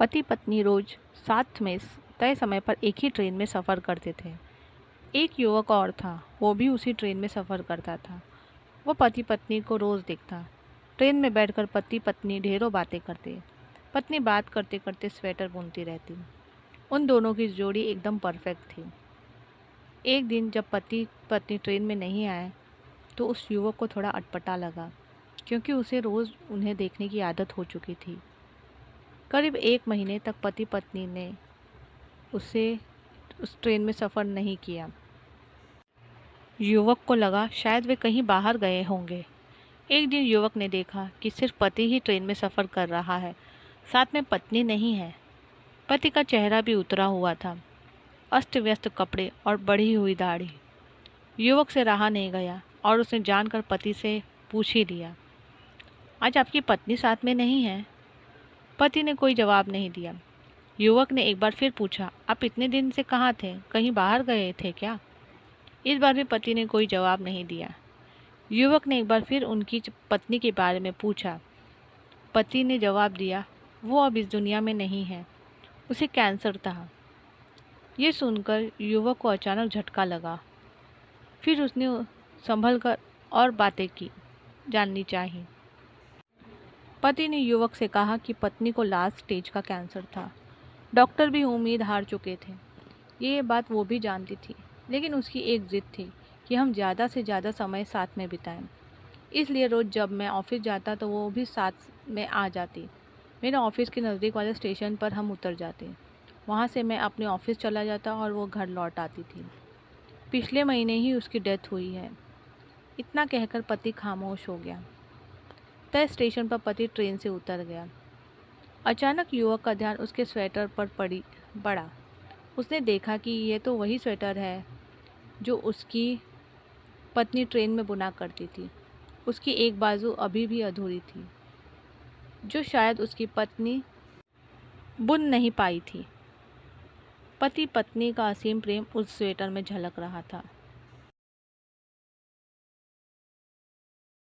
पति पत्नी रोज साथ में तय समय पर एक ही ट्रेन में सफ़र करते थे। एक युवक और था, वो भी उसी ट्रेन में सफ़र करता था। वो पति पत्नी को रोज़ देखता। ट्रेन में बैठकर पति पत्नी ढेरों बातें करते। पत्नी बात करते करते स्वेटर बुनती रहती। उन दोनों की जोड़ी एकदम परफेक्ट थी। एक दिन जब पति पत्नी ट्रेन में नहीं आए तो उस युवक को थोड़ा अटपटा लगा, क्योंकि उसे रोज़ उन्हें देखने की आदत हो चुकी थी। करीब 1 महीने तक पति पत्नी ने उस ट्रेन में सफ़र नहीं किया। युवक को लगा शायद वे कहीं बाहर गए होंगे। एक दिन युवक ने देखा कि सिर्फ पति ही ट्रेन में सफ़र कर रहा है, साथ में पत्नी नहीं है। पति का चेहरा भी उतरा हुआ था, अस्त व्यस्त कपड़े और बढ़ी हुई दाढ़ी। युवक से रहा नहीं गया और उसने जानकर पति से पूछ ही लिया, आज आपकी पत्नी साथ में नहीं है? पति ने कोई जवाब नहीं दिया। युवक ने एक बार फिर पूछा, आप इतने दिन से कहाँ थे, कहीं बाहर गए थे क्या? इस बार भी पति ने कोई जवाब नहीं दिया। युवक ने एक बार फिर उनकी पत्नी के बारे में पूछा। पति ने जवाब दिया, वो अब इस दुनिया में नहीं है, उसे कैंसर था। ये सुनकर युवक को अचानक झटका लगा। फिर उसने संभल कर और बातें की जाननी चाहिए। पति ने युवक से कहा कि पत्नी को लास्ट स्टेज का कैंसर था। डॉक्टर भी उम्मीद हार चुके थे। ये बात वो भी जानती थी, लेकिन उसकी एक ज़िद थी कि हम ज़्यादा से ज़्यादा समय साथ में बिताएं। इसलिए रोज़ जब मैं ऑफिस जाता तो वो भी साथ में आ जाती। मेरे ऑफिस के नज़दीक वाले स्टेशन पर हम उतर जाते। वहाँ से मैं अपने ऑफिस चला जाता और वो घर लौट आती थी। पिछले महीने ही उसकी डेथ हुई है। इतना कहकर पति खामोश हो गया। तय स्टेशन पर पति ट्रेन से उतर गया। अचानक युवक का ध्यान उसके स्वेटर पर पड़ा। उसने देखा कि यह तो वही स्वेटर है जो उसकी पत्नी ट्रेन में बुना करती थी। उसकी एक बाजू अभी भी अधूरी थी, जो शायद उसकी पत्नी बुन नहीं पाई थी। पति पत्नी का असीम प्रेम उस स्वेटर में झलक रहा था।